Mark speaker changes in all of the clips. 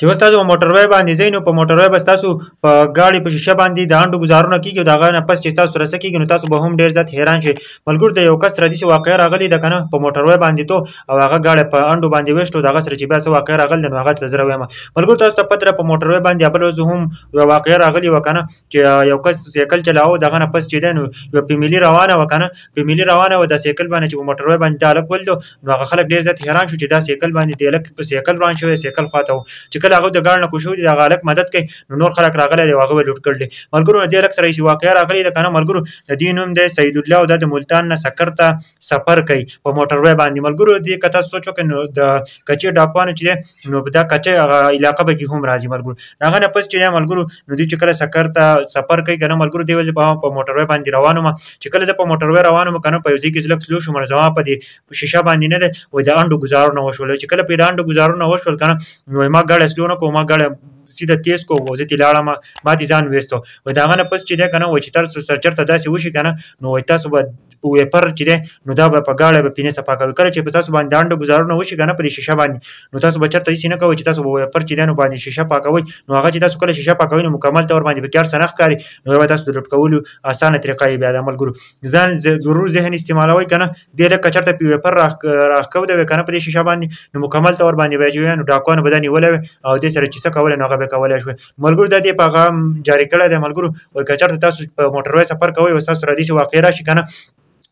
Speaker 1: چې اوس تاسو په موټروی باندې ځئ نو په موټروی به ستاسو په ګاډي په شیشه باندې د انډو ګزارونه کېږي او د هغه نه پس چې ستاسو سره څه کېږي نو تاسو به هم ډېر زیات حیران شئ. ملګرو د یو کس سره داسې واقعه راغلې ده که نه په موټروی باندې تو او هغه ګاډی په انډو باندې ویشت او د هغه سره چې بیا څه واقعه راغلې ده نو هغه ته زه راویم. ملګرو تاسو ته پته ده په موټروی باندې بله ورځ هم یوه واقعه راغلې وه که نه چې یو کس سایکل چلاوه د هغه نه پس چې دی نو یوه فیملي روانه وه که نه فیملي روانه وه د سایکل باندې چې په موټروی باندې دا هلک ولید نو هغه خلک ډېر زیات حیران شو چې دا سایکل باندې د هلک په سایکل روان شوی سایکل خواته و چې کله هغه د ګاډي نه کوز شوي دي د هغه هلک مدد کوي نو نور خلک راغلی دی او هغه به لوټ کړی. ملګرو د دې هلک سره یې واقعه راغلې ده که نه ملګرو د دې نوم دی سیدالله او دا د ملتان نه سکر ته سفر کوي په موټروی باندې. ملګرو دې که تاسو سوچ وکړئ نو د کچې ډاکوانو چې دی نو دا کچې هغه علاقه به کې هم راځي ملګرو. د هغه نه پس چې دی ملګرو نو دوی چې کله سکر ته سفر کوي که نه ملګرو دی ویل په موټروی باندې روان وم چې کله زه په موټروی روان وم که نه په یو ځای کې زه لږ سلو شوم نو زما په دې شیشه باندې نه دی وایي د انډو ګزارونه وشول چې کله پرې د انډو ګزارونه وشول که نه نو ما ګاډی سلو نه کړو ما ګاډی سیده تیز کو زه ترې لاړم ما ترې ځان ویستو وایي د هغه نه پس چې دی که نه وایي چې تاسو سره چېرته داسې وشي که نه نو وایي تاسو به ویپر چې دی نو دا به په ګاډی به پینې صفا کوي کله چې په تاسو باندې د انډو ګزارونه وشي که نه په دې شیشه باندې نو تاسو به چېرته داسې نه کوئ چې تاسو به ویپر چې دی نو باندې شیشه پاکوئ نو هغه چې تاسو کله شیشه پاکوئ نو مکمل طور باندې به کې هر څه نه ښکاري نو به تاسو د لوټ کولو اسانه طریقه یې بیا ده ملګرو. ځان ضرور ذهن استعمالوئ که نه دې هلک که چېرته ویپر راښکولی وی که نه په دې شیشه باندې نو مکمل طور باندې به یې نو ډاکوانو به دا نیولی وی او دې سره چې څه کولی نو هغه به یې کولی شوی. ملګرو دا دې پیغام جاري کړی دی ملګرو وایي که چېرته تاسو په موټروی سفر کوئ او ستاسو سره داسې واقعې راشي که نه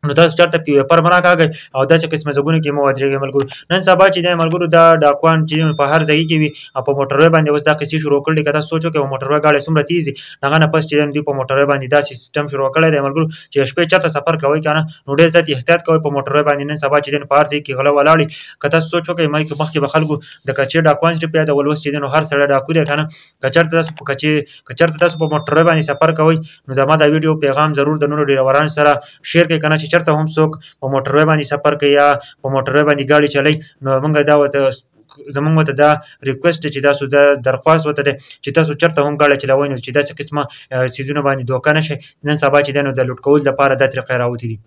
Speaker 1: نو تاسو چېرته ویپر مه راکاږئ او داسې قسمه ځایونو کې مه ودرېږئ ملګرو. نن سبا چې دی ملګرو دا ډاکوان چې دی په هر ځای کې وي او په موټروی باندې اوس دا قصې شروع کړي که تاسو سوچ وکړئ په موټروی ګاډی څومره تیز دي د هغه نه پس چې دی دوی په موټروی باندې دا سیسټم شروع کړی دی ملګرو چې شپې چېرته سفر کوئ که نه نو ډېر زیات احتیاط کوئ په موټروی باندې نن سبا چې دی په هر ځای کې غله ولاړ وي که تاسو سوچ وکړئ مخکې به خلکو د کچې ډاکوان چې پیدا ول اوس چې دی نو هر سړی ډاکو دی که نه که چېرته تاسو په موټروی باندې سفر کوئ نو د ما دا ویډیو پیغام ضرور د نورو ډریورانو سره شیر کړئ که نه چې چېرته هم څوک په موټروی باندې سفر کوي یا په موټروی باندې ګاډي چلوي نو موږ دا زمونږ ورته دا ریکویسټ دی چې تاسو دا درخواست ورته دی چې تاسو چېرته هم ګاډی چلوئ نو چې داسې قسمه څیزونو باندې دوکه نه شئ. نن سبا چې دی نو د لوټ کولو لپاره دا طریقې راوتې دي.